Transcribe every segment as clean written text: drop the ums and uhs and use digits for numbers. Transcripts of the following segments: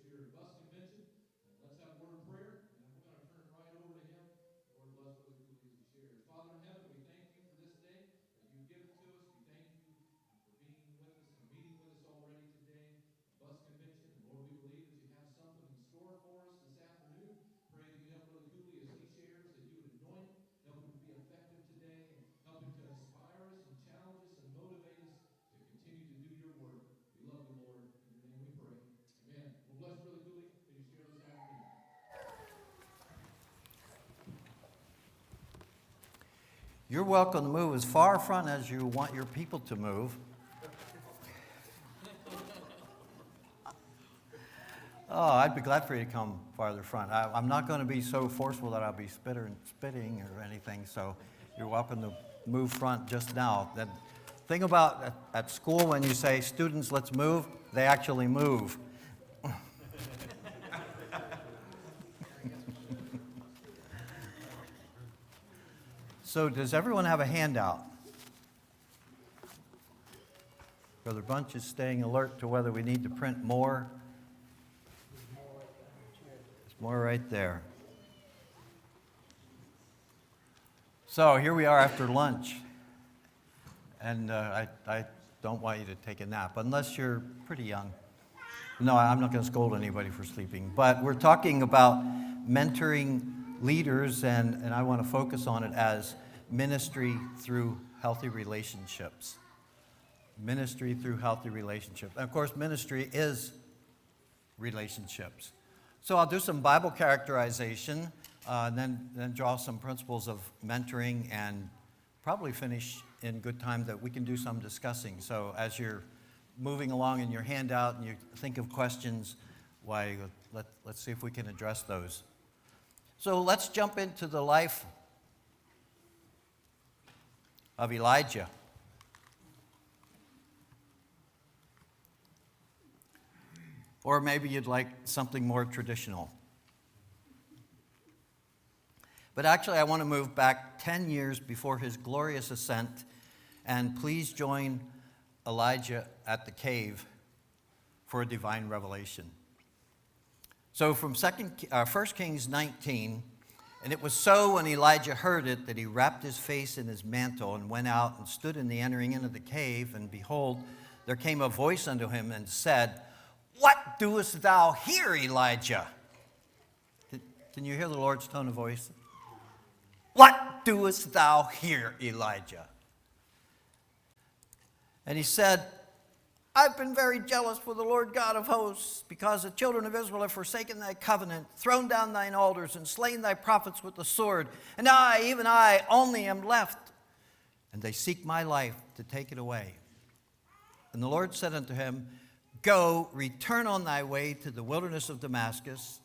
here at Bus Convention. Let's have a word of prayer, and we're going to turn it right over to him. Lord bless Brother Cooley as he shares. Father in heaven, we thank you for this day that you've given to us. We thank you for being with us and meeting with us already today at Bus Convention. And Lord, we believe that you have something in store for us this afternoon. Pray that you help Brother Cooley as he shares, that you would anoint him, help him to be effective today, and help him to inspire us and challenge us and motivate us to continue to do your work. We love you, Lord. In your name we pray. Amen. Well, bless Brother Cooley as you share this afternoon. You're welcome to move as far front as you want your people to move. Oh, I'd be glad for you to come farther front. I'm not going to be so forceful that I'll be spitting or anything, so you're welcome to move front just now. The thing about at school, when you say, students, let's move, they actually move. So does everyone have a handout? Brother Bunch is staying alert to whether we need to print more. There's more right there. So here we are after lunch. And I don't want you to take a nap, unless you're pretty young. No, I'm not going to scold anybody for sleeping. But we're talking about mentoring leaders, and I want to focus on it as ministry through healthy relationships. Ministry through healthy relationships. And of course, ministry is relationships. So I'll do some Bible characterization, then draw some principles of mentoring, and probably finish in good time that we can do some discussing. So as you're moving along in your handout and you think of questions, why, let's see if we can address those. So let's jump into the life of Elijah. Or maybe you'd like something more traditional. But actually, I want to move back 10 years before his glorious ascent, and please join Elijah at the cave for a divine revelation. So from 1 Kings 19, and it was so when Elijah heard it that he wrapped his face in his mantle and went out and stood in the entering into the cave, and behold, there came a voice unto him and said, "What doest thou here, Elijah?" Can you hear the Lord's tone of voice? "What doest thou here, Elijah?" And he said, "I've been very jealous for the Lord God of hosts, because the children of Israel have forsaken thy covenant, thrown down thine altars, and slain thy prophets with the sword. And I, even I, only am left, and they seek my life to take it away." And the Lord said unto him, "Go, return on thy way to the wilderness of Damascus,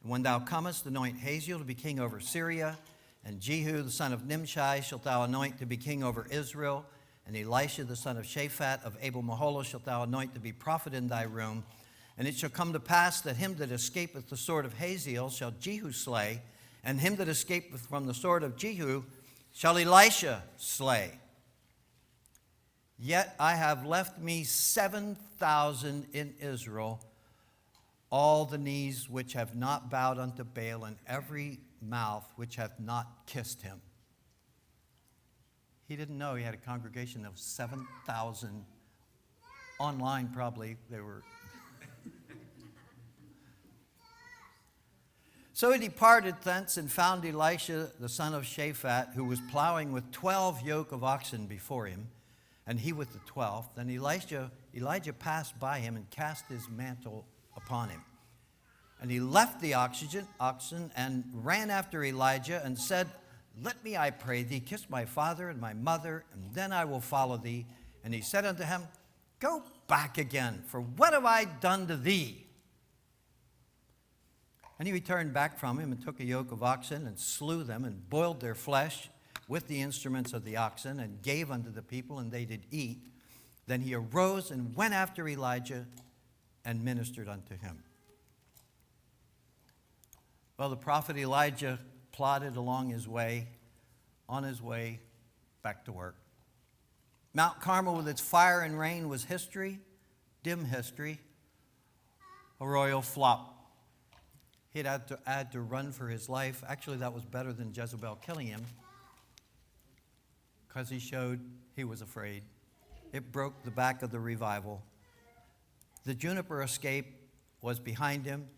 and when thou comest, anoint Hazael to be king over Syria, and Jehu the son of Nimshi shalt thou anoint to be king over Israel, and Elisha the son of Shaphat of Abel-Meholah shalt thou anoint to be prophet in thy room. And it shall come to pass that him that escapeth the sword of Hazael shall Jehu slay, and him that escapeth from the sword of Jehu shall Elisha slay. Yet I have left me 7,000 in Israel, all the knees which have not bowed unto Baal, and every mouth which hath not kissed him." He didn't know he had a congregation of 7,000. Online, probably, they were. So he departed thence and found Elisha the son of Shaphat, who was plowing with 12 yoke of oxen before him, and he with the 12th. Then Elijah passed by him and cast his mantle upon him. And he left the oxen and ran after Elijah and said, "Let me, I pray thee, kiss my father and my mother, and then I will follow thee." And he said unto him, "Go back again, for what have I done to thee?" And he returned back from him and took a yoke of oxen and slew them and boiled their flesh with the instruments of the oxen and gave unto the people, and they did eat. Then he arose and went after Elijah and ministered unto him. Well, the prophet Elijah plodded along his way, on his way back to work. Mount Carmel with its fire and rain was history, dim history. a royal flop. He'd had to run for his life. Actually, that was better than Jezebel killing him because he showed he was afraid. It broke the back of the revival. The juniper escape was behind him.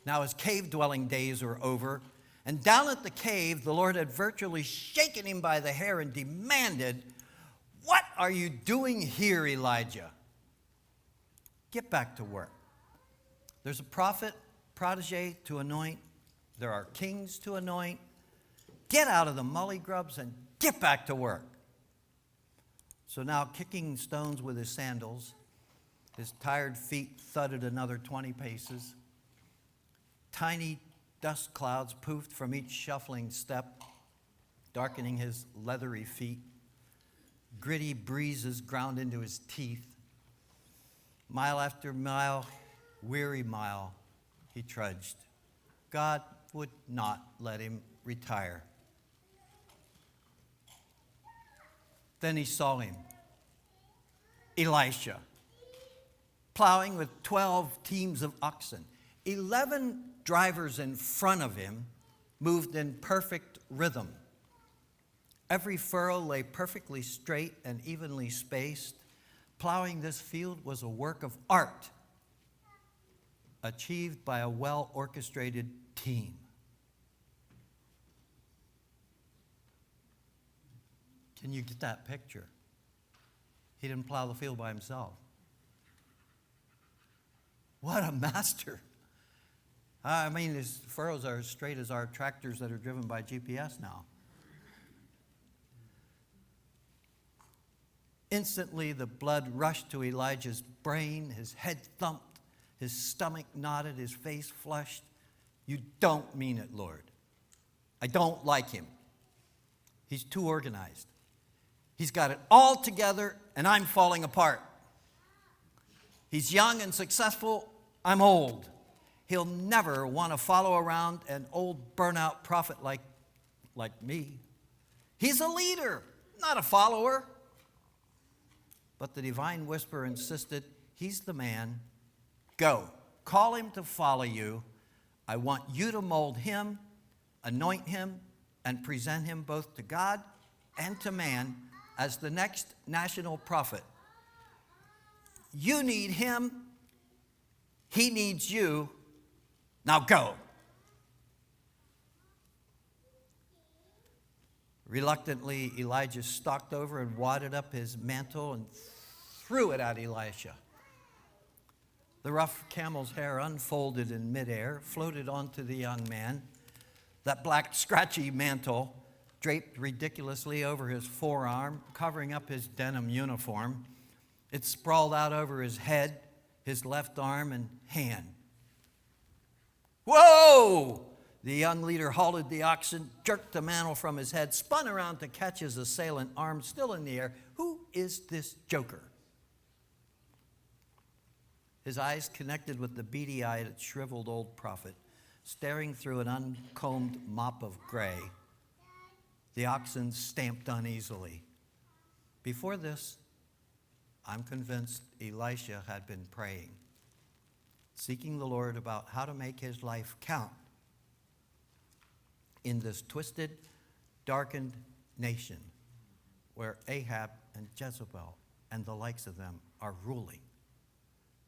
Now his cave-dwelling days were over. And down at the cave, the Lord had virtually shaken him by the hair and demanded, "What are you doing here, Elijah? Get back to work. There's a prophet, protege to anoint. There are kings to anoint. Get out of the mully grubs and get back to work." So now, kicking stones with his sandals, his tired feet thudded another 20 paces. Tiny dust clouds poofed from each shuffling step, darkening his leathery feet. Gritty breezes ground into his teeth. Mile after mile, weary mile, he trudged. God would not let him retire. Then he saw him, Elisha, plowing with 12 teams of oxen. 11 drivers in front of him moved in perfect rhythm. Every furrow lay perfectly straight and evenly spaced. Plowing this field was a work of art, achieved by a well-orchestrated team. Can you get that picture? He didn't plow the field by himself. What a master. I mean, his furrows are as straight as our tractors that are driven by GPS now. Instantly, the blood rushed to Elijah's brain. His head thumped, his stomach knotted, his face flushed. "You don't mean it, Lord. I don't like him. He's too organized. He's got it all together, and I'm falling apart. He's young and successful. I'm old. He'll never want to follow around an old burnout prophet like me. He's a leader, not a follower." But the divine whisper insisted, "He's the man. Go, call him to follow you. I want you to mold him, anoint him, and present him both to God and to man as the next national prophet. You need him. He needs you. Now go." Reluctantly, Elijah stalked over and wadded up his mantle and threw it at Elisha. The rough camel's hair unfolded in midair, floated onto the young man. That black, scratchy mantle draped ridiculously over his forearm, covering up his denim uniform. It sprawled out over his head, his left arm and hand. "Whoa!" The young leader halted the oxen, jerked the mantle from his head, spun around to catch his assailant, arm still in the air. "Who is this joker?" His eyes connected with the beady-eyed, shriveled old prophet, staring through an uncombed mop of gray. The oxen stamped uneasily. Before this, I'm convinced Elisha had been praying, seeking the Lord about how to make his life count in this twisted, darkened nation where Ahab and Jezebel and the likes of them are ruling.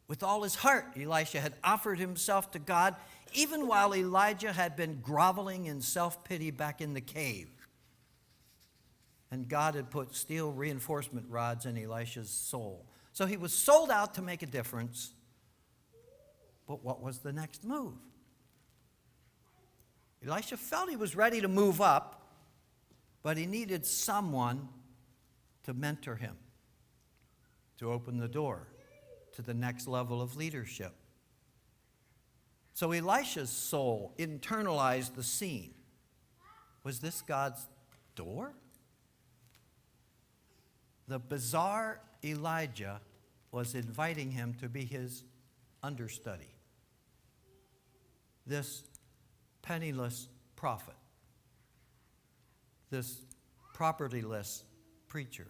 With all his heart, Elisha had offered himself to God, even while Elijah had been groveling in self-pity back in the cave. And God had put steel reinforcement rods in Elisha's soul. So he was sold out to make a difference. But what was the next move? Elisha felt he was ready to move up, but he needed someone to mentor him, to open the door to the next level of leadership. So Elisha's soul internalized the scene. Was this God's door? The bizarre Elijah was inviting him to be his understudy. This penniless prophet, this propertyless preacher,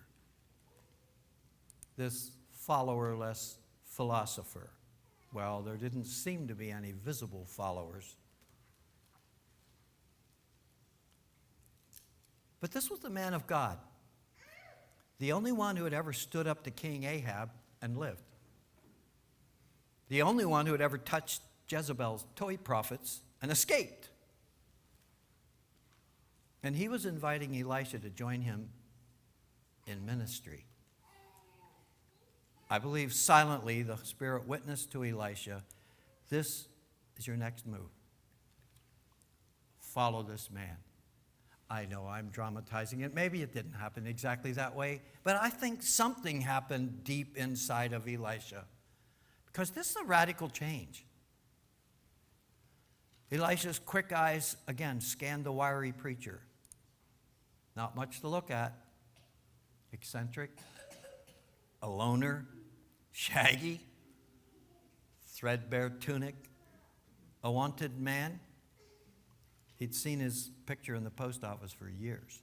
this followerless philosopher, well, there didn't seem to be any visible followers. But this was the man of God, the only one who had ever stood up to King Ahab and lived, the only one who had ever touched Jezebel's toy prophets and escaped. And he was inviting Elisha to join him in ministry. I believe silently the Spirit witnessed to Elisha, this is your next move. Follow this man. I know I'm dramatizing it. Maybe it didn't happen exactly that way, but I think something happened deep inside of Elisha, because this is a radical change. Elisha's quick eyes, again, scanned the wiry preacher. Not much to look at. Eccentric, a loner, shaggy, threadbare tunic, a wanted man. He'd seen his picture in the post office for years.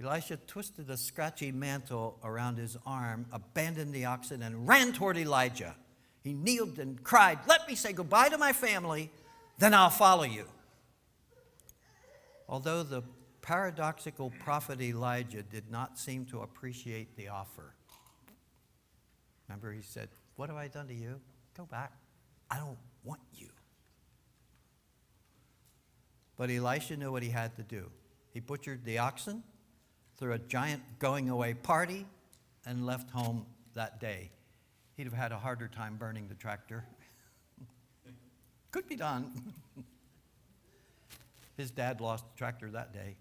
Elisha twisted a scratchy mantle around his arm, abandoned the oxen, and ran toward Elijah. He kneeled and cried, "Let me say goodbye to my family, then I'll follow you." Although the paradoxical prophet Elijah did not seem to appreciate the offer. Remember, he said, "What have I done to you? Go back. I don't want you." But Elisha knew what he had to do. He butchered the oxen, threw a giant going-away party, and left home that day. He'd have had a harder time burning the tractor. Could be done. His dad lost the tractor that day.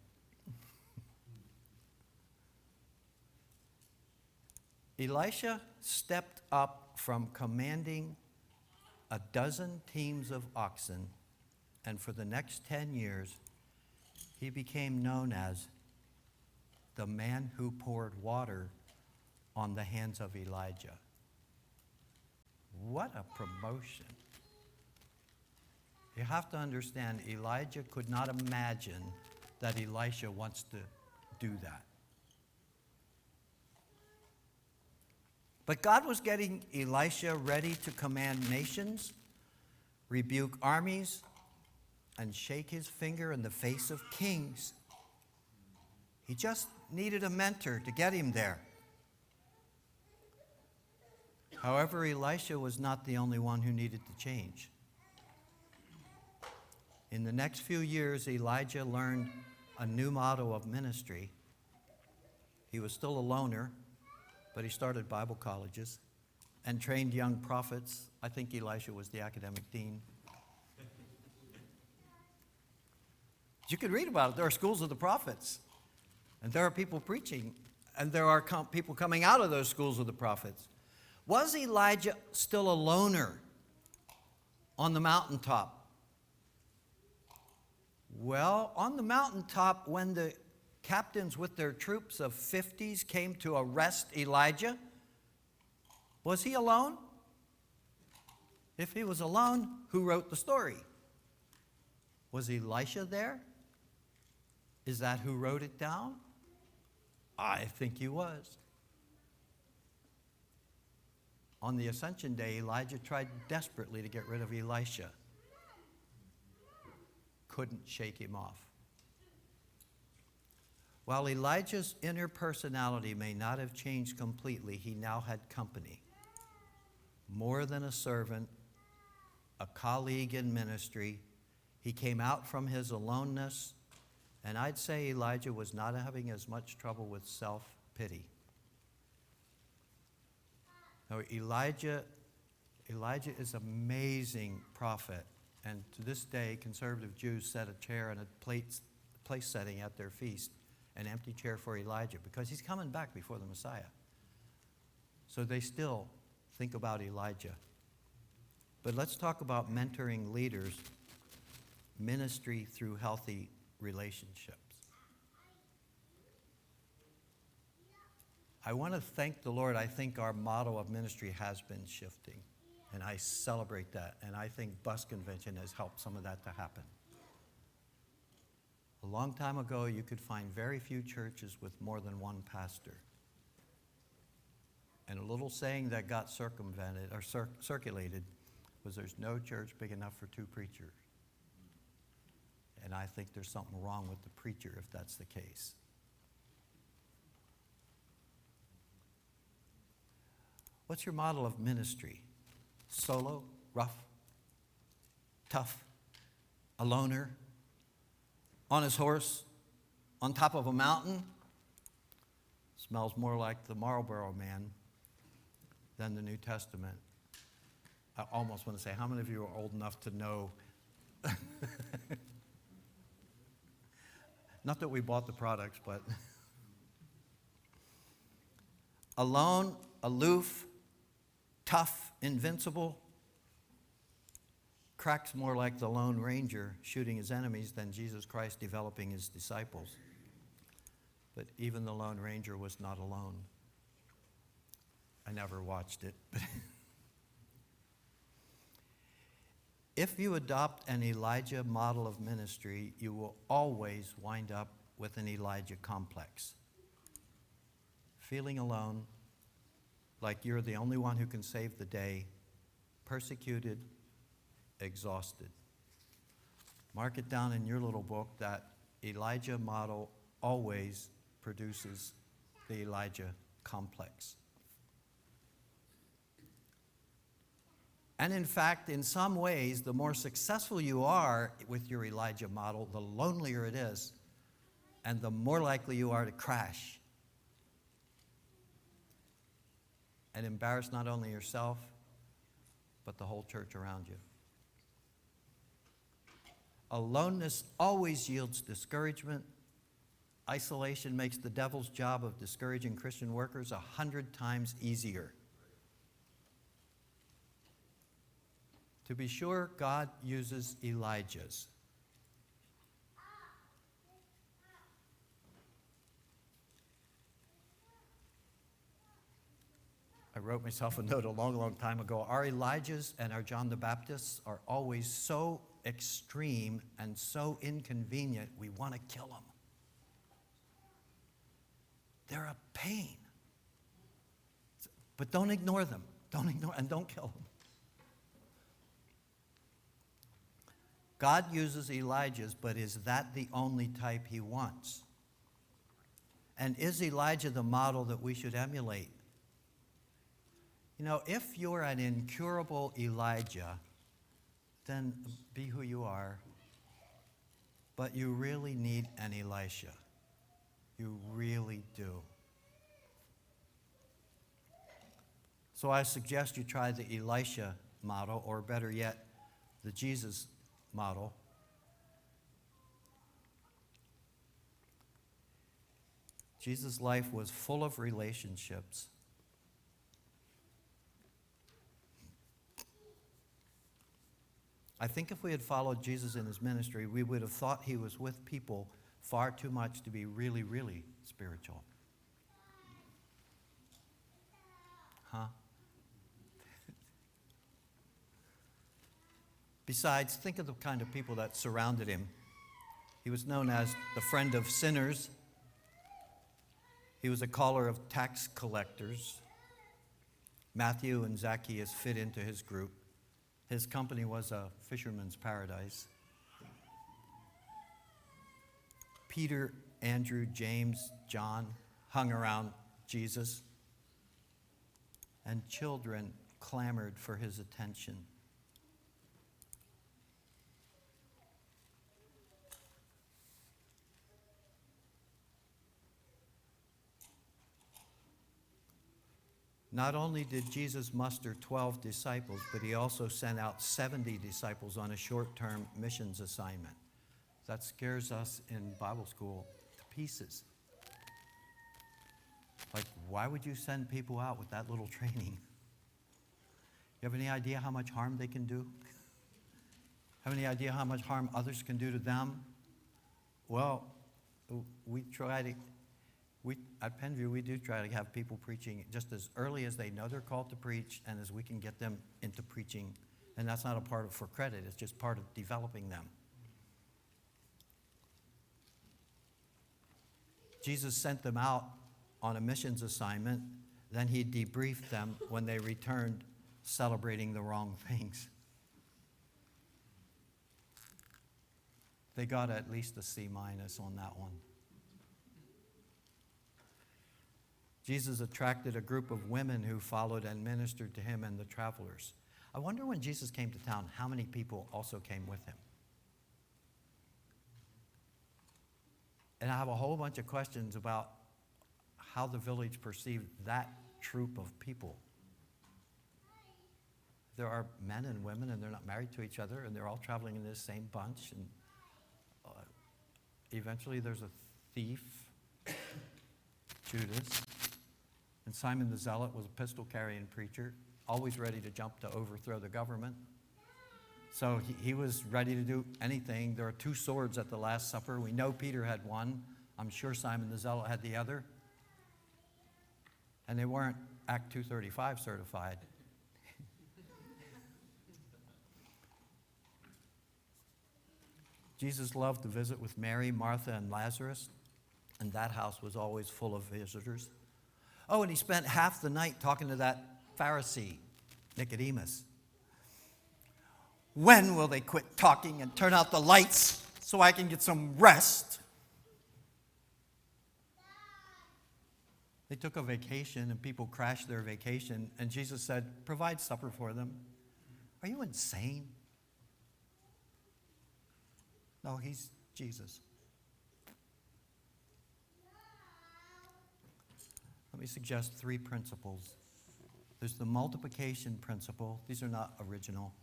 Elisha stepped up from commanding a dozen teams of oxen, and for the next 10 years, he became known as the man who poured water on the hands of Elijah. What a promotion. You have to understand, Elijah could not imagine that Elisha wants to do that. But God was getting Elisha ready to command nations, rebuke armies, and shake his finger in the face of kings. He just needed a mentor to get him there. However, Elisha was not the only one who needed to change. In the next few years, Elijah learned a new motto of ministry. He was still a loner, but he started Bible colleges and trained young prophets. I think Elisha was the academic dean. You could read about it. There are schools of the prophets, and there are people preaching, and there are people coming out of those schools of the prophets. Was Elijah still a loner on the mountaintop? Well, on the mountaintop, when the captains with their troops of 50s came to arrest Elijah, was he alone? If he was alone, who wrote the story? Was Elisha there? Is that who wrote it down? I think he was. On the Ascension Day, Elijah tried desperately to get rid of Elisha. Couldn't shake him off. While Elijah's inner personality may not have changed completely, he now had company. More than a servant, a colleague in ministry. He came out from his aloneness, and I'd say Elijah was not having as much trouble with self-pity. Now, Elijah is an amazing prophet, and to this day, conservative Jews set a chair and a place setting at their feast, an empty chair for Elijah, because he's coming back before the Messiah. So they still think about Elijah. But let's talk about mentoring leaders, ministry through healthy relationships. I want to thank the Lord. I think our motto of ministry has been shifting, and I celebrate that. And I think Bus Convention has helped some of that to happen. A long time ago, you could find very few churches with more than one pastor. And a little saying that got circumvented or circulated was there's no church big enough for two preachers. And I think there's something wrong with the preacher if that's the case. What's your model of ministry? Solo, rough, tough, a loner, on his horse, on top of a mountain? Smells more like the Marlboro Man than the New Testament. I almost want to say, how many of you are old enough to know? Not that we bought the products, but alone, aloof, tough, invincible, cracks more like the Lone Ranger shooting his enemies than Jesus Christ developing his disciples. But even the Lone Ranger was not alone. I never watched it. If you adopt an Elijah model of ministry, you will always wind up with an Elijah complex. Feeling alone, like you're the only one who can save the day, persecuted, exhausted. Mark it down in your little book that Elijah model always produces the Elijah complex. And in fact, in some ways, the more successful you are with your Elijah model, the lonelier it is, and the more likely you are to crash and embarrass not only yourself, but the whole church around you. Aloneness always yields discouragement. Isolation makes the devil's job of discouraging Christian workers 100 times easier. To be sure, God uses Elijahs. I wrote myself a note a long, long time ago. Our Elijahs and our John the Baptists are always so extreme and so inconvenient, we want to kill them. They're a pain. But don't ignore them. Don't kill them. God uses Elijahs, but is that the only type he wants? And is Elijah the model that we should emulate? You know, if you're an incurable Elijah, then be who you are. But you really need an Elisha. You really do. So I suggest you try the Elisha model, or better yet, the Jesus model. Jesus' life was full of relationships. I think if we had followed Jesus in his ministry, we would have thought he was with people far too much to be really, really spiritual. Huh? Besides, think of the kind of people that surrounded him. He was known as the friend of sinners. He was a caller of tax collectors. Matthew and Zacchaeus fit into his group. His company was a fisherman's paradise. Peter, Andrew, James, John hung around Jesus, and children clamored for his attention. Not only did Jesus muster 12 disciples, but he also sent out 70 disciples on a short-term missions assignment. That scares us in Bible school to pieces. Like, why would you send people out with that little training? You have any idea how much harm they can do? Have any idea how much harm others can do to them? Well, at Penview, we do try to have people preaching just as early as they know they're called to preach and as we can get them into preaching. And that's not a part of for credit, it's just part of developing them. Jesus sent them out on a missions assignment. Then he debriefed them when they returned celebrating the wrong things. They got at least a C- on that one. Jesus attracted a group of women who followed and ministered to him and the travelers. I wonder when Jesus came to town, how many people also came with him? And I have a whole bunch of questions about how the village perceived that troop of people. There are men and women, and they're not married to each other, and they're all traveling in this same bunch. And eventually there's a thief, Judas. And Simon the Zealot was a pistol-carrying preacher, always ready to jump to overthrow the government. So he was ready to do anything. There are 2 swords at the Last Supper. We know Peter had one. I'm sure Simon the Zealot had the other. And they weren't Act 235 certified. Jesus loved to visit with Mary, Martha, and Lazarus, and that house was always full of visitors. Oh, and he spent half the night talking to that Pharisee, Nicodemus. When will they quit talking and turn out the lights so I can get some rest? They took a vacation and people crashed their vacation, and Jesus said, provide supper for them. Are you insane? No, he's Jesus. Let me suggest 3 principles. There's the multiplication principle. These are not original.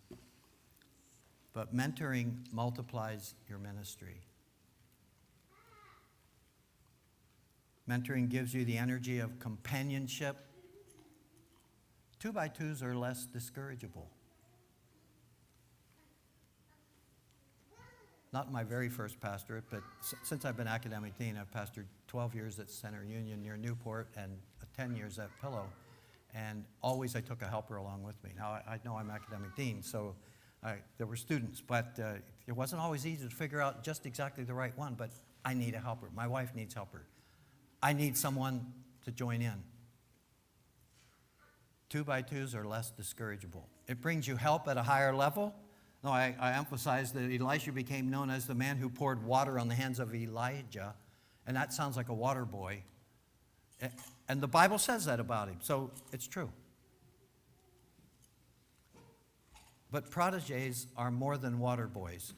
But mentoring multiplies your ministry. Mentoring gives you the energy of companionship. 2x2s are less discourageable. Not my very first pastorate, but since I've been academic dean, I've pastored 12 years at Center Union near Newport and 10 years at Pillow. And always I took a helper along with me. Now, I know I'm academic dean, so there were students, but it wasn't always easy to figure out just exactly the right one, but I need a helper. My wife needs helper. I need someone to join in. 2x2s are less discourageable. It brings you help at a higher level. No, I emphasize that Elisha became known as the man who poured water on the hands of Elijah, and that sounds like a water boy. And the Bible says that about him, so it's true. But protégés are more than water boys.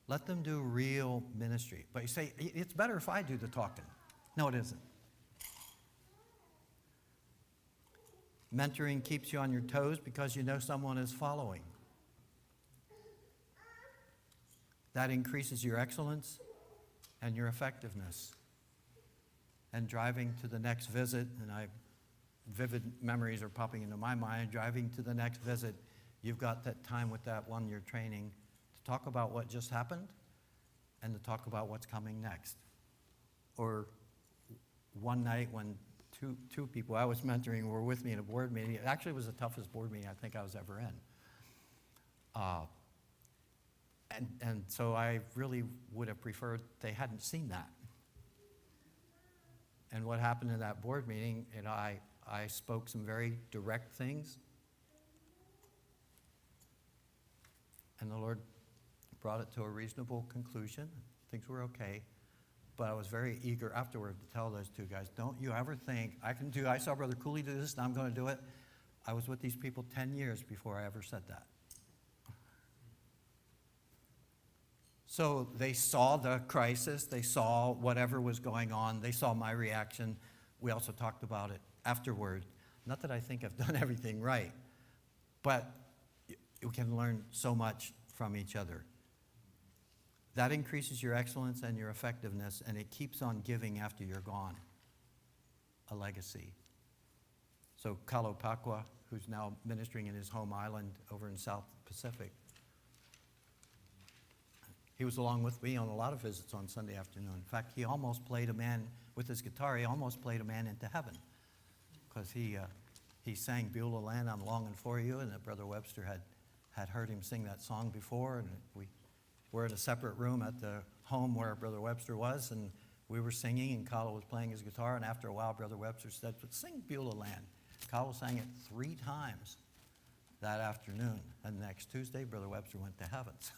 Let them do real ministry. But you say, it's better if I do the talking. No, it isn't. Mentoring keeps you on your toes because you know someone is following. That increases your excellence and your effectiveness. And driving to the next visit, and vivid memories are popping into my mind, driving to the next visit, you've got that time with that one you're training to talk about what just happened and to talk about what's coming next. Or one night when two people I was mentoring were with me in a board meeting. It actually was the toughest board meeting I think I was ever in. And so I really would have preferred they hadn't seen that. And what happened in that board meeting, and I spoke some very direct things. And the Lord brought it to a reasonable conclusion. Things were okay. But I was very eager afterward to tell those 2 guys, don't you ever think, I saw Brother Cooley do this, and I'm going to do it. I was with these people 10 years before I ever said that. So they saw the crisis, they saw whatever was going on, they saw my reaction. We also talked about it afterward. Not that I think I've done everything right, but you can learn so much from each other. That increases your excellence and your effectiveness, and it keeps on giving after you're gone. A legacy. So Kalopakwa, who's now ministering in his home island over in South Pacific, he was along with me on a lot of visits on Sunday afternoon. In fact, he almost played a man with his guitar. He almost played a man into heaven because he sang Beulah Land, I'm Longing for You, and that Brother Webster had heard him sing that song before, and we were in a separate room at the home where Brother Webster was, and We were singing, and Kyle was playing his guitar, and after a while, Brother Webster said, "But sing Beulah Land." Kyle sang it 3 times that afternoon, and next Tuesday, Brother Webster went to heaven. So.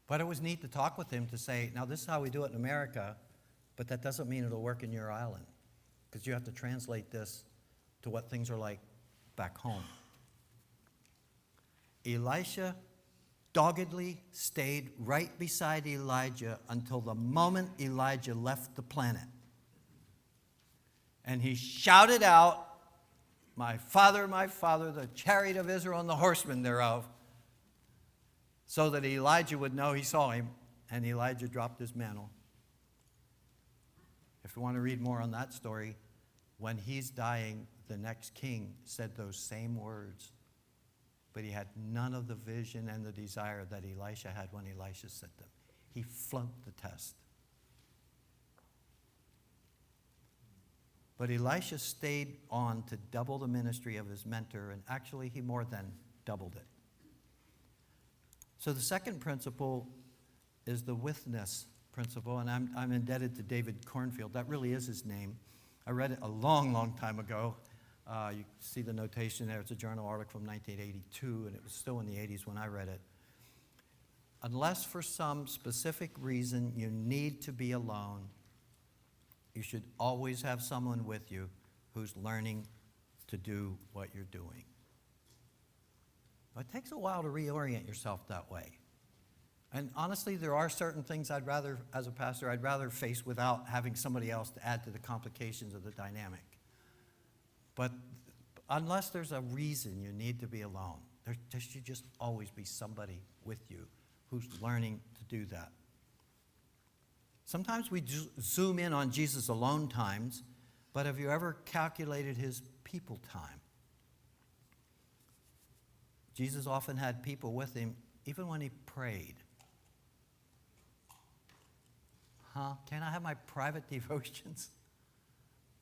But it was neat to talk with him to say, now this is how we do it in America, but that doesn't mean it'll work in your island, because you have to translate this to what things are like back home. Elisha doggedly stayed right beside Elijah until the moment Elijah left the planet. And he shouted out, my father, the chariot of Israel and the horsemen thereof," so that Elijah would know he saw him, and Elijah dropped his mantle. If you want to read more on that story, when he's dying, the next king said those same words, but he had none of the vision and the desire that Elisha had when Elisha said them. He flunked the test. But Elisha stayed on to double the ministry of his mentor, and actually he more than doubled it. So the second principle is the Withness Principle, and I'm indebted to David Cornfield. That really is his name. I read it a long, long time ago. You see the notation there. It's a journal article from 1982, and it was still in the 80s when I read it. Unless for some specific reason you need to be alone, you should always have someone with you who's learning to do what you're doing. But it takes a while to reorient yourself that way. And honestly, there are certain things as a pastor, I'd rather face without having somebody else to add to the complications of the dynamic. But unless there's a reason you need to be alone, there should just always be somebody with you who's learning to do that. Sometimes we zoom in on Jesus' alone times, but have you ever calculated his people time? Jesus often had people with him even when he prayed. Can I have my private devotions?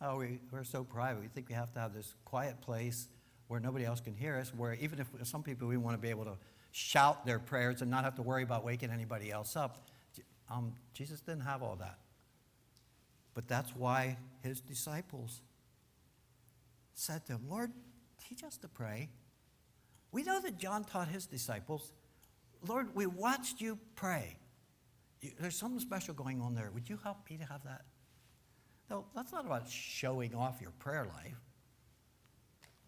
Oh, we're so private. We think we have to have this quiet place where nobody else can hear us, where even if some people, we want to be able to shout their prayers and not have to worry about waking anybody else up. Jesus didn't have all that. But that's why his disciples said to him, "Lord, teach us to pray. We know that John taught his disciples. Lord, we watched you pray. There's something special going on there. Would you help me to have that?" No, that's not about showing off your prayer life,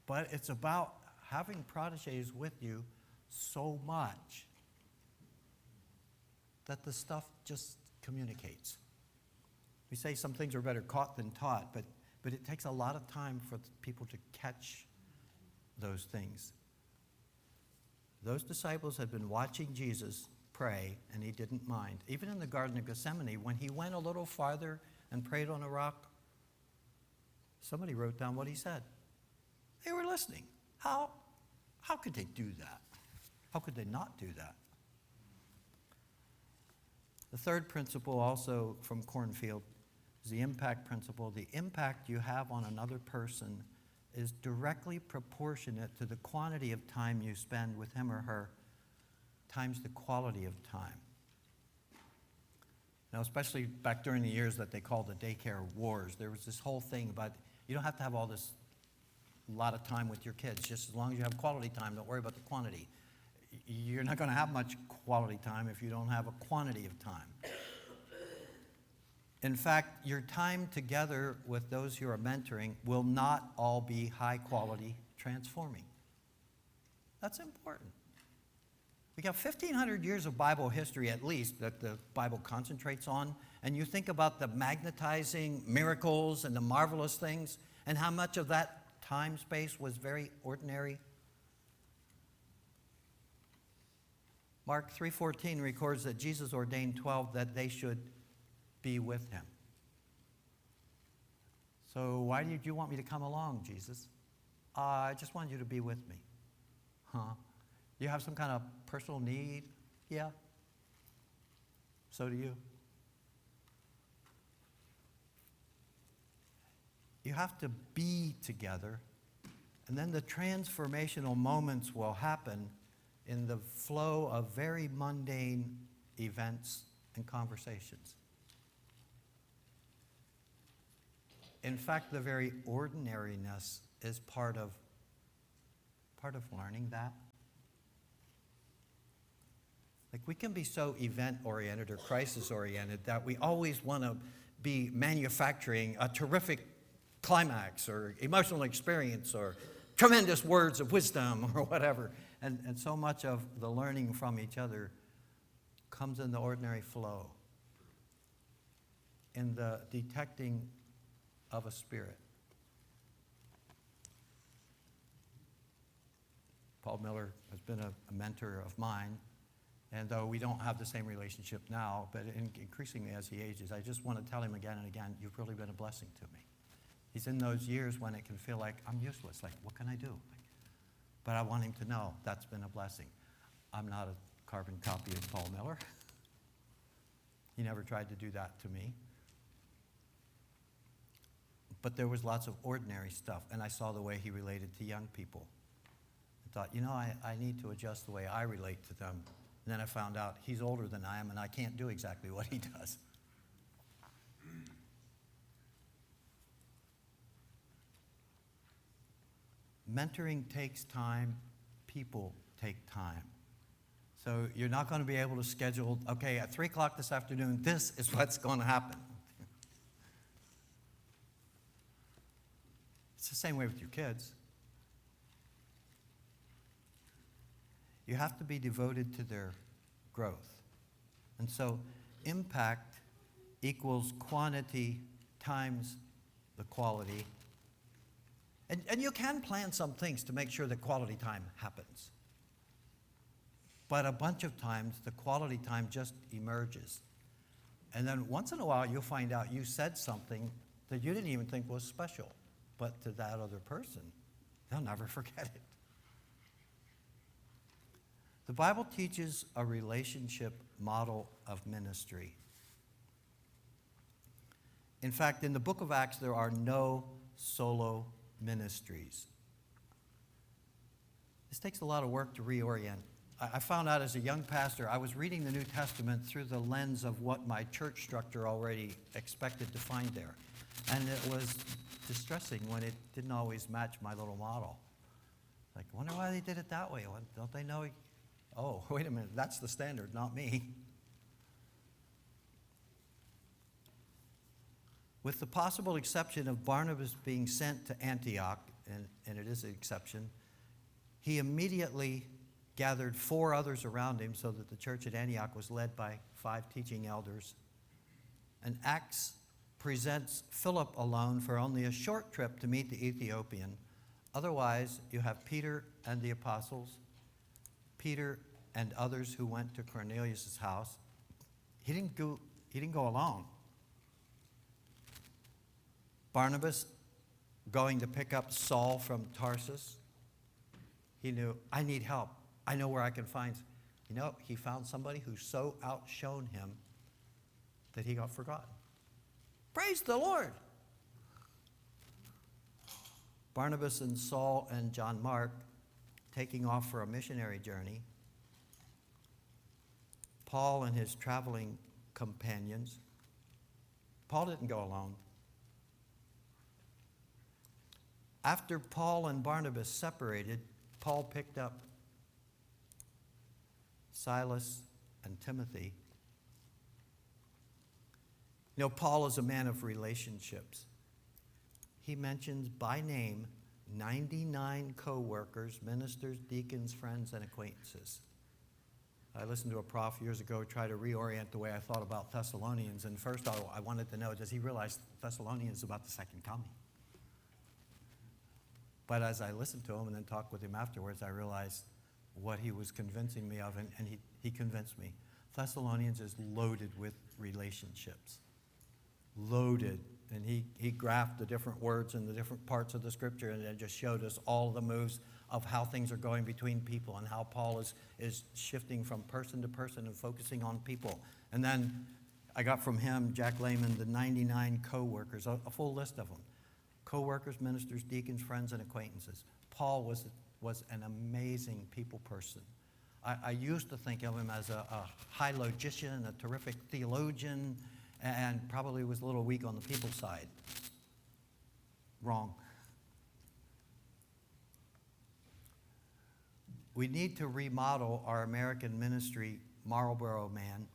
but it's about having prodigies with you so much that the stuff just communicates. We say some things are better caught than taught, but it takes a lot of time for people to catch those things. Those disciples had been watching Jesus pray, and he didn't mind. Even in the Garden of Gethsemane, when he went a little farther and prayed on a rock, somebody wrote down what he said. They were listening. How could they do that? How could they not do that? The third principle, also from Cornfield, is the impact principle. The impact you have on another person is directly proportionate to the quantity of time you spend with him or her times the quality of time. Now, especially back during the years that they called the daycare wars, there was this whole thing about you don't have to have all this lot of time with your kids. Just as long as you have quality time, don't worry about the quantity. You're not going to have much quality time if you don't have a quantity of time. In fact, your time together with those you are mentoring will not all be high quality transforming. That's important. We got 1,500 years of Bible history at least that the Bible concentrates on, and you think about the magnetizing miracles and the marvelous things, and how much of that time space was very ordinary. Mark 3:14 records that Jesus ordained 12 that they should be with him. So why did you want me to come along, Jesus? I just wanted you to be with me. You have some kind of personal need? Yeah. So do you. You have to be together, and then the transformational moments will happen in the flow of very mundane events and conversations. In fact, the very ordinariness is part of learning that. Like, we can be so event-oriented or crisis-oriented that we always want to be manufacturing a terrific climax or emotional experience or tremendous words of wisdom or whatever. And so much of the learning from each other comes in the ordinary flow, in the detecting of a spirit. Paul Miller has been a mentor of mine, and though we don't have the same relationship now, but increasingly as he ages, I just want to tell him again and again, you've really been a blessing to me. He's in those years when it can feel like I'm useless, like what can I do? But I want him to know that's been a blessing. I'm not a carbon copy of Paul Miller. He never tried to do that to me. But there was lots of ordinary stuff, and I saw the way he related to young people. I thought, I need to adjust the way I relate to them. And then I found out he's older than I am, and I can't do exactly what he does. Mentoring takes time. People take time. So you're not going to be able to schedule, okay, at 3 o'clock this afternoon, this is what's going to happen. It's the same way with your kids. You have to be devoted to their growth. And so impact equals quantity times the quality. And you can plan some things to make sure that quality time happens. But a bunch of times, the quality time just emerges. And then once in a while, you'll find out you said something that you didn't even think was special. But to that other person, they'll never forget it. The Bible teaches a relationship model of ministry. In fact, in the book of Acts, there are no solo ministries. This takes a lot of work to reorient. I found out as a young pastor, I was reading the New Testament through the lens of what my church structure already expected to find there. And it was distressing when it didn't always match my little model. Like, I wonder why they did it that way. Don't they know? Oh, wait a minute, that's the standard, not me. With the possible exception of Barnabas being sent to Antioch, and it is an exception, he immediately gathered 4 others around him so that the church at Antioch was led by 5 teaching elders. And Acts presents Philip alone for only a short trip to meet the Ethiopian. Otherwise, you have Peter and the apostles, Peter and others who went to Cornelius' house. He didn't go alone. Barnabas going to pick up Saul from Tarsus. He knew, I need help. I know where I can find. He found somebody who so outshone him that he got forgotten. Praise the Lord. Barnabas and Saul and John Mark taking off for a missionary journey. Paul and his traveling companions. Paul didn't go alone. After Paul and Barnabas separated, Paul picked up Silas and Timothy. Paul is a man of relationships. He mentions by name 99 co-workers, ministers, deacons, friends, and acquaintances. I listened to a prof years ago try to reorient the way I thought about Thessalonians, and first I wanted to know, does he realize Thessalonians is about the second coming? But as I listened to him and then talked with him afterwards, I realized what he was convincing me of, and he convinced me. Thessalonians is loaded with relationships. Loaded. And he graphed the different words in the different parts of the scripture and then just showed us all the moves of how things are going between people and how Paul is shifting from person to person and focusing on people. And then I got from him, Jack Lehman, the 99 co-workers, a full list of them. Co-workers, ministers, deacons, friends, and acquaintances. Paul was an amazing people person, I used to think of him as a high logician, a terrific theologian, and probably was a little weak on the people side. Wrong. We need to remodel our American ministry, Marlboro Man.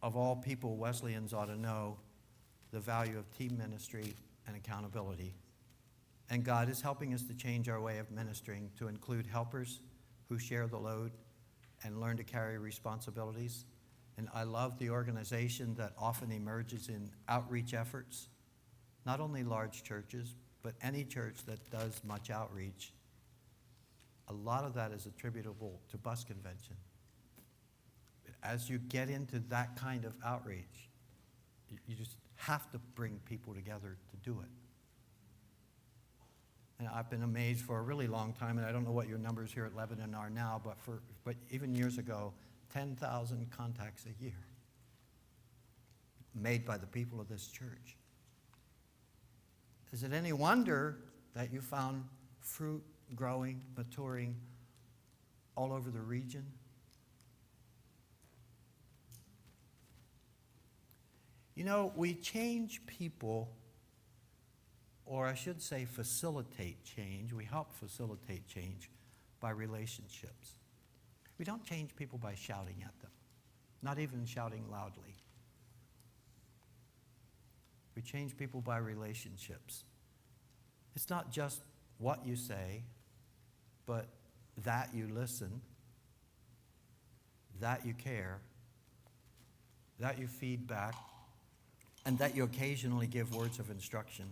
Of all people, Wesleyans ought to know the value of team ministry and accountability. And God is helping us to change our way of ministering to include helpers who share the load and learn to carry responsibilities. And I love the organization that often emerges in outreach efforts, not only large churches, but any church that does much outreach. A lot of that is attributable to bus convention. As you get into that kind of outreach, you just have to bring people together to do it. And I've been amazed for a really long time, and I don't know what your numbers here at Lebanon are now, but even years ago, 10,000 contacts a year made by the people of this church. Is it any wonder that you found fruit growing, maturing all over the region? You know, we change people, or I should say facilitate change. We help facilitate change by relationships. We don't change people by shouting at them, not even shouting loudly. We change people by relationships. It's not just what you say, but that you listen, that you care, that you feed back, and that you occasionally give words of instruction.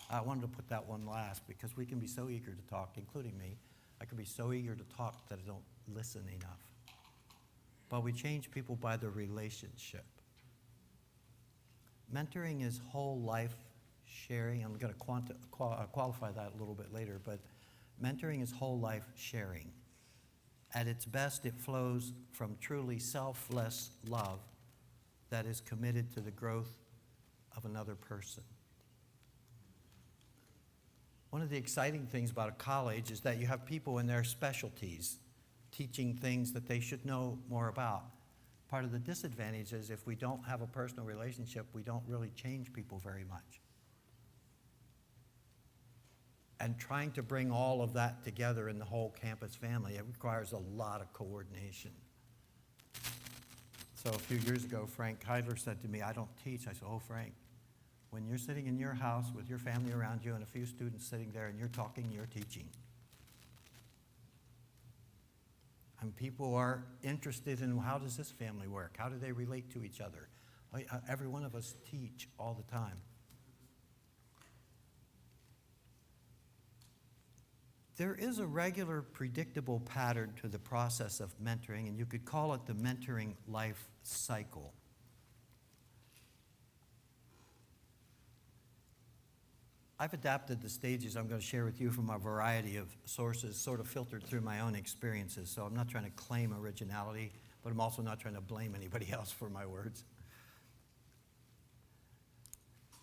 I wanted to put that one last because we can be so eager to talk, including me. I can be so eager to talk that I don't listen enough. But we change people by the relationship. Mentoring is whole life sharing. I'm going to qualify that a little bit later, but mentoring is whole life sharing. At its best, it flows from truly selfless love that is committed to the growth of another person. One of the exciting things about a college is that you have people in their specialties teaching things that they should know more about. Part of the disadvantage is if we don't have a personal relationship, we don't really change people very much. And trying to bring all of that together in the whole campus family, it requires a lot of coordination. So a few years ago, Frank Heidler said to me, "I don't teach." I said, "Oh, Frank, when you're sitting in your house with your family around you and a few students sitting there and you're talking, you're teaching." And people are interested in how does this family work? How do they relate to each other? Every one of us teach all the time. There is a regular, predictable pattern to the process of mentoring, and you could call it the mentoring life cycle. I've adapted the stages I'm going to share with you from a variety of sources, sort of filtered through my own experiences. So I'm not trying to claim originality, but I'm also not trying to blame anybody else for my words.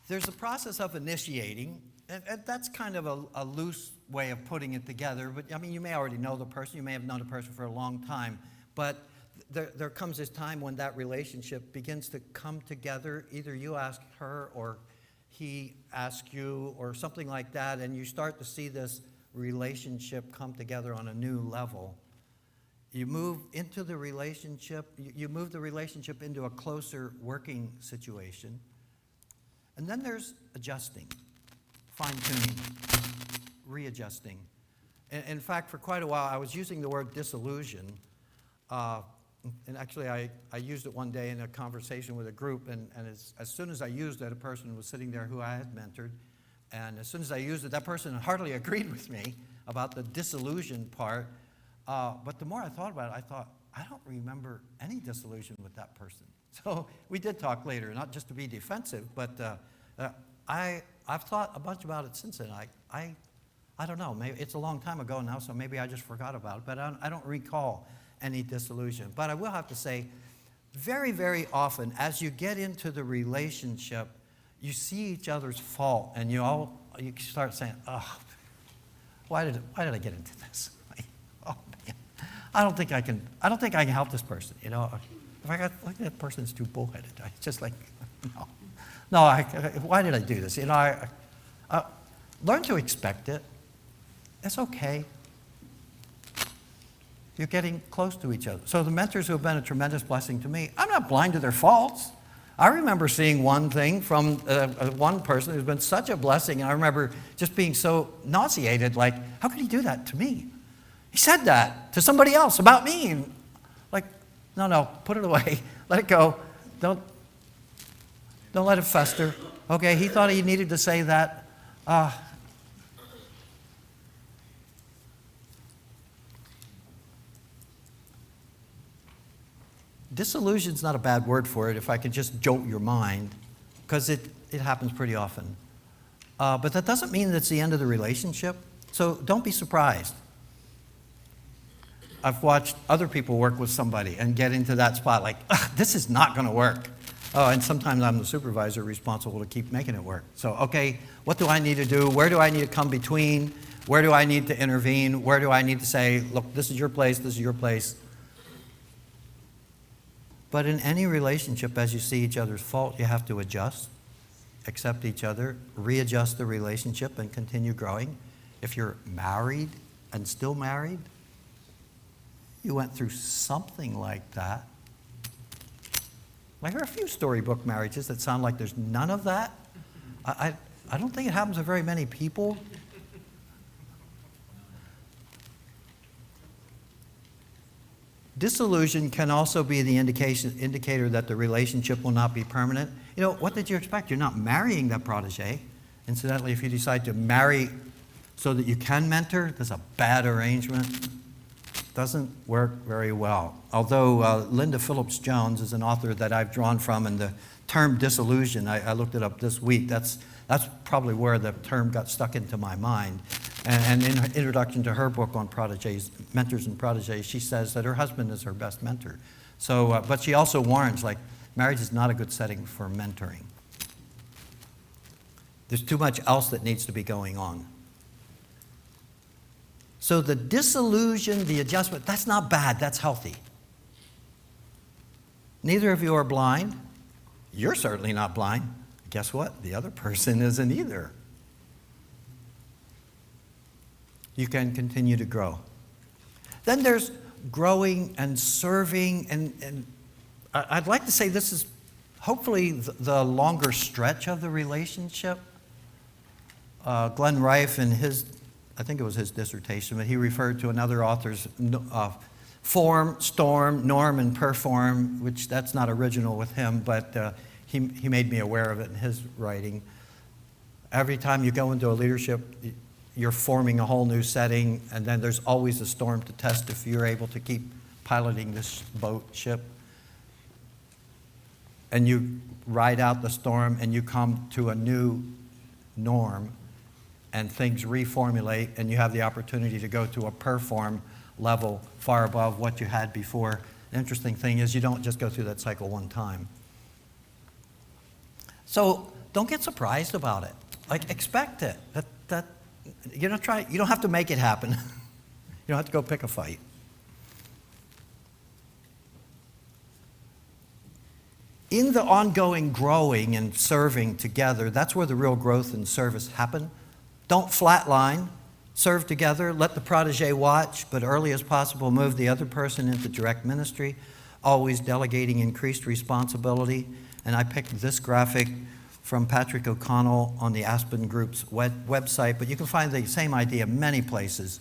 There's a process of initiating, and that's kind of a loose way of putting it together. But I mean, you may already know the person, you may have known the person for a long time, but there comes this time when that relationship begins to come together. Either you ask her or he asks you or something like that, and you start to see this relationship come together on a new level. You move into the relationship, you move the relationship into a closer working situation. And then there's adjusting, fine-tuning, readjusting. In fact, for quite a while, I was using the word disillusion. And actually, I used it one day in a conversation with a group, and as soon as I used it, a person was sitting there who I had mentored. And as soon as I used it, that person hardly agreed with me about the disillusion part. But the more I thought about it, I thought, I don't remember any disillusion with that person. So we did talk later, not just to be defensive, but I've thought a bunch about it since then. I don't know. Maybe it's a long time ago now, so maybe I just forgot about it. But I don't recall any disillusion. But I will have to say, very, very often, as you get into the relationship, you see each other's fault, and you start saying, "Oh, why did I get into this? Oh man, I don't think I can help this person, you know. If I got, like, that person's too bullheaded. I just like, no. No, why did I do this? You know, I learn to expect it. It's okay. You're getting close to each other. So the mentors who have been a tremendous blessing to me, I'm not blind to their faults. I remember seeing one thing from one person who's been such a blessing, and I remember just being so nauseated, like, how could he do that to me? He said that to somebody else about me. And like, no, put it away. Let it go. Don't let it fester. Okay, he thought he needed to say that. Disillusion's not a bad word for it if I could just jolt your mind, because it happens pretty often. But that doesn't mean that's the end of the relationship, so don't be surprised. I've watched other people work with somebody and get into that spot like, this is not going to work. Oh, and sometimes I'm the supervisor responsible to keep making it work. So, okay, what do I need to do? Where do I need to come between? Where do I need to intervene? Where do I need to say, look, this is your place, this is your place? But in any relationship, as you see each other's fault, you have to adjust, accept each other, readjust the relationship, and continue growing. If you're married and still married, you went through something like that. I hear a few storybook marriages that sound like there's none of that. I don't think it happens to very many people. Disillusion can also be the indicator that the relationship will not be permanent. You know, what did you expect? You're not marrying that protege. Incidentally, if you decide to marry so that you can mentor, that's a bad arrangement. Doesn't work very well. Although Linda Phillips Jones is an author that I've drawn from, and the term disillusion, I looked it up this week. That's probably where the term got stuck into my mind. And in her introduction to her book on proteges, mentors and proteges, she says that her husband is her best mentor. So, but she also warns, like, marriage is not a good setting for mentoring. There's too much else that needs to be going on. So the disillusion, the adjustment, that's not bad, that's healthy. Neither of you are blind. You're certainly not blind. Guess what? The other person isn't either. You can continue to grow. Then there's growing and serving, and I'd like to say this is hopefully the longer stretch of the relationship. Glenn Rife, in his, I think it was his dissertation, but he referred to another author's form, storm, norm, and perform, which that's not original with him, but he made me aware of it in his writing. Every time you go into a leadership, you're forming a whole new setting, and then there's always a storm to test if you're able to keep piloting this ship. And you ride out the storm, and you come to a new norm, and things reformulate, and you have the opportunity to go to a perform level far above what you had before. The interesting thing is you don't just go through that cycle one time. So don't get surprised about it. Like, expect it. You don't have to make it happen. You don't have to go pick a fight. In the ongoing growing and serving together, that's where the real growth and service happen. Don't flatline. Serve together. Let the protege watch, but early as possible move the other person into direct ministry, always delegating increased responsibility. And I picked this graphic from Patrick O'Connell on the Aspen Group's website, but you can find the same idea many places.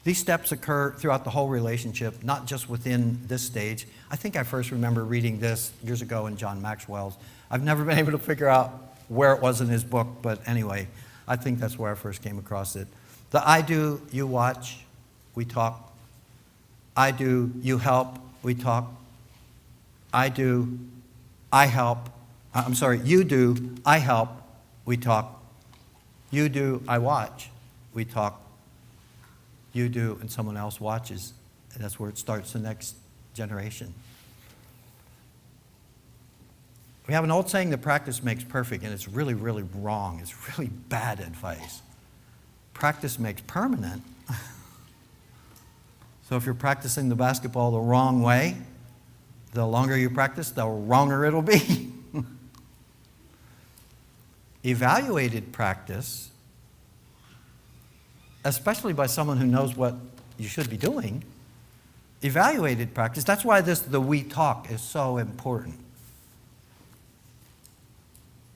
These steps occur throughout the whole relationship, not just within this stage. I think I first remember reading this years ago in John Maxwell's. I've never been able to figure out where it was in his book, but anyway, I think that's where I first came across it. The I do, you watch, we talk. I do, you help, we talk. I do, I help. You do, I help, we talk. You do, I watch, we talk. You do, and someone else watches. And that's where it starts the next generation. We have an old saying that practice makes perfect, and it's really, really wrong. It's really bad advice. Practice makes permanent. So if you're practicing the basketball the wrong way, the longer you practice, the wronger it'll be. Evaluated practice, especially by someone who knows what you should be doing, evaluated practice, that's why the we talk is so important.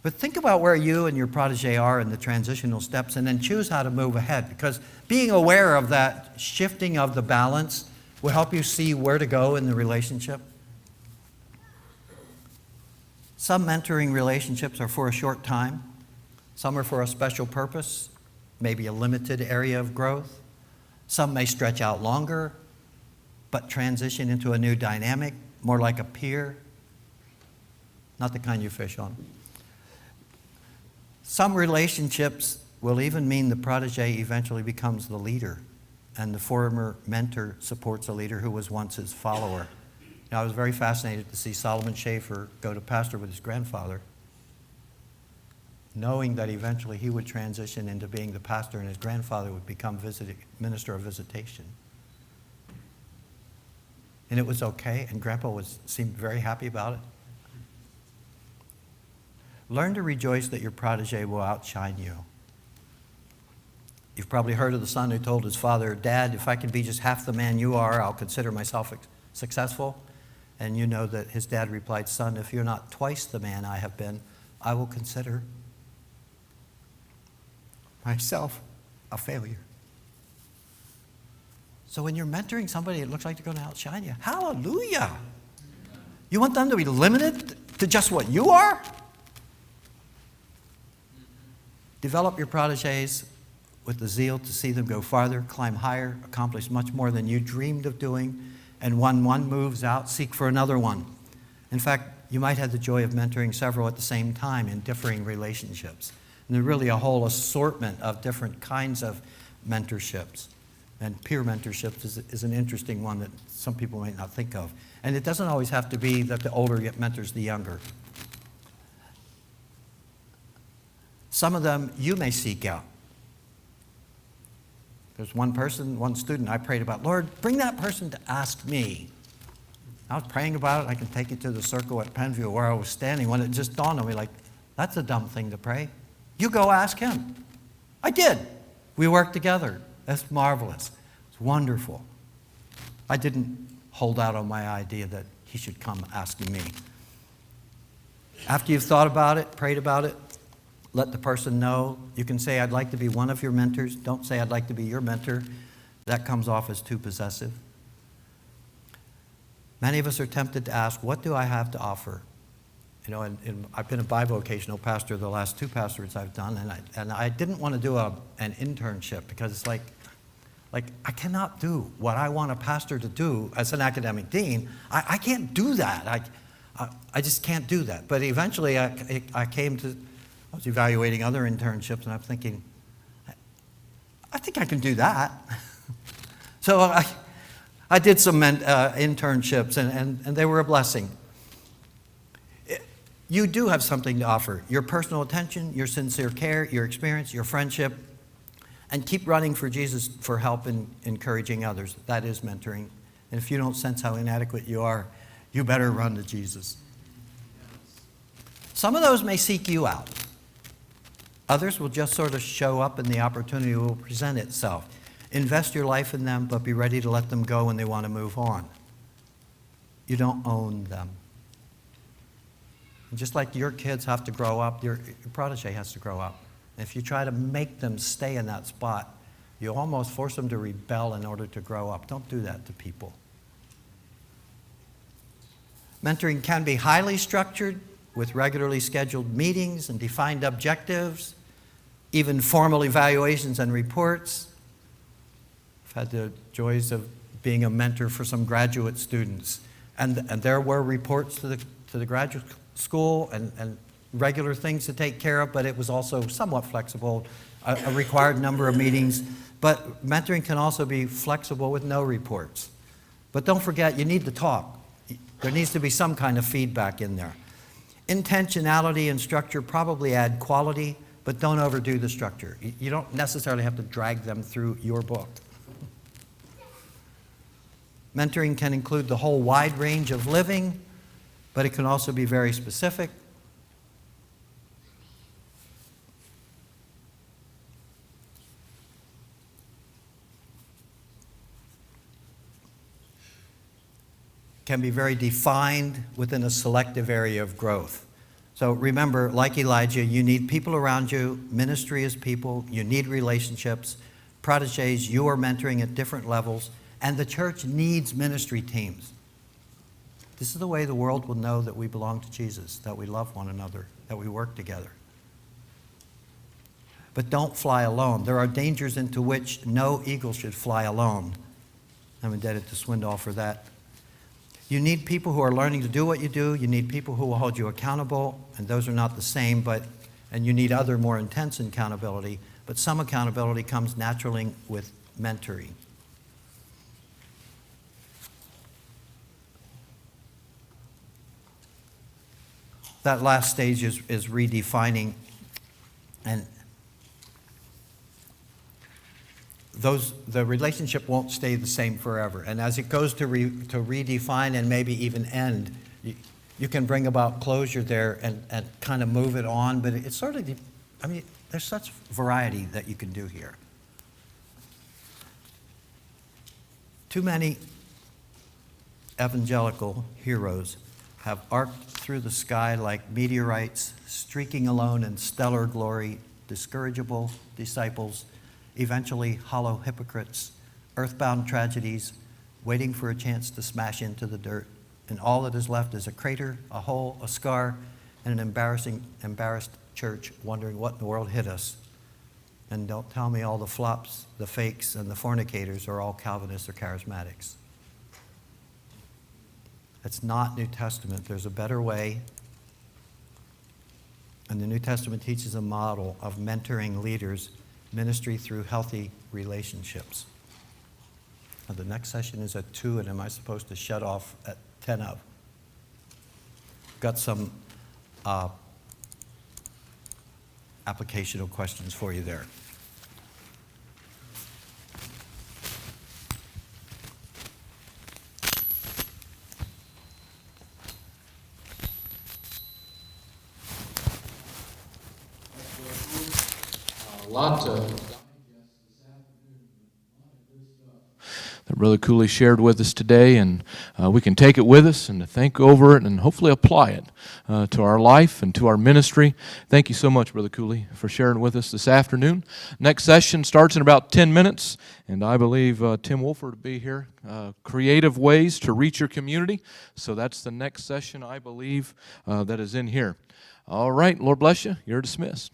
But think about where you and your protege are in the transitional steps and then choose how to move ahead, because being aware of that shifting of the balance will help you see where to go in the relationship. Some mentoring relationships are for a short time. Some are for a special purpose, maybe a limited area of growth. Some may stretch out longer, but transition into a new dynamic, more like a peer, not the kind you fish on. Some relationships will even mean the protege eventually becomes the leader, and the former mentor supports a leader who was once his follower. Now, I was very fascinated to see Solomon Schaefer go to pastor with his grandfather, knowing that eventually he would transition into being the pastor and his grandfather would become minister of visitation. And it was okay, and Grandpa seemed very happy about it. Learn to rejoice that your protege will outshine you. You've probably heard of the son who told his father, "Dad, if I can be just half the man you are, I'll consider myself successful." And you know that his dad replied, "Son, if you're not twice the man I have been, I will consider myself a failure." So when you're mentoring somebody, it looks like they're going to outshine you. Hallelujah! You want them to be limited to just what you are? Develop your proteges with the zeal to see them go farther, climb higher, accomplish much more than you dreamed of doing, and when one moves out, seek for another one. In fact, you might have the joy of mentoring several at the same time in differing relationships. And there's really a whole assortment of different kinds of mentorships. And peer mentorships is an interesting one that some people might not think of. And it doesn't always have to be that the older mentors the younger. Some of them you may seek out. There's one student I prayed about, "Lord, bring that person to ask me." I was praying about it. I can take you to the circle at Penview where I was standing when it just dawned on me, like, that's a dumb thing to pray. You go ask him. I did. We worked together. That's marvelous. It's wonderful. I didn't hold out on my idea that he should come asking me. After you've thought about it, prayed about it, let the person know. You can say, "I'd like to be one of your mentors." Don't say, "I'd like to be your mentor." That comes off as too possessive. Many of us are tempted to ask, "What do I have to offer?" You know, and I've been a bivocational pastor the last 2 pastorates I've done, and I didn't want to do an internship because it's like I cannot do what I want a pastor to do as an academic dean. I can't do that. I just can't do that. But eventually I was evaluating other internships, and I'm thinking, I think I can do that. So I did some internships, and they were a blessing. You do have something to offer. Your personal attention, your sincere care, your experience, your friendship, and keep running for Jesus for help in encouraging others. That is mentoring. And if you don't sense how inadequate you are, you better run to Jesus. Some of those may seek you out. Others will just sort of show up and the opportunity will present itself. Invest your life in them, but be ready to let them go when they want to move on. You don't own them. And just like your kids have to grow up, your protege has to grow up. And if you try to make them stay in that spot, you almost force them to rebel in order to grow up. Don't do that to people. Mentoring can be highly structured with regularly scheduled meetings and defined objectives, even formal evaluations and reports. I've had the joys of being a mentor for some graduate students. And there were reports to the graduate school and regular things to take care of, but it was also somewhat flexible, a required number of meetings. But mentoring can also be flexible with no reports. But don't forget, you need to talk. There needs to be some kind of feedback in there. Intentionality and structure probably add quality, but don't overdo the structure. You don't necessarily have to drag them through your book. Mentoring can include the whole wide range of living, but it can also be very specific. Can be very defined within a selective area of growth. So remember, like Elijah, you need people around you. Ministry is people. You need relationships. Protégés, you are mentoring at different levels. And the church needs ministry teams. This is the way the world will know that we belong to Jesus, that we love one another, that we work together. But don't fly alone. There are dangers into which no eagle should fly alone. I'm indebted to Swindoll for that. You need people who are learning to do what you do. You need people who will hold you accountable, and those are not the same, and you need other more intense accountability, but some accountability comes naturally with mentoring. That last stage is redefining, and the relationship won't stay the same forever. And as it goes to redefine and maybe even end, you can bring about closure there and kind of move it on. But it's sort of, there's such variety that you can do here. Too many evangelical heroes have arced through the sky like meteorites, streaking alone in stellar glory, discourageable disciples, eventually hollow hypocrites, earthbound tragedies, waiting for a chance to smash into the dirt. And all that is left is a crater, a hole, a scar, and an embarrassed church wondering what in the world hit us. And don't tell me all the flops, the fakes, and the fornicators are all Calvinists or charismatics. It's not New Testament. There's a better way. And the New Testament teaches a model of mentoring leaders, ministry through healthy relationships. Now, the next session is at 2, and am I supposed to shut off at 10 of? Got some applicational questions for you there. A lot of that Brother Cooley shared with us today, and we can take it with us and to think over it and hopefully apply it to our life and to our ministry. Thank you so much, Brother Cooley, for sharing with us this afternoon. Next session starts in about 10 minutes, and I believe Tim Wolford will be here. Creative ways to reach your community. So that's the next session, I believe, that is in here. All right, Lord bless you. You're dismissed.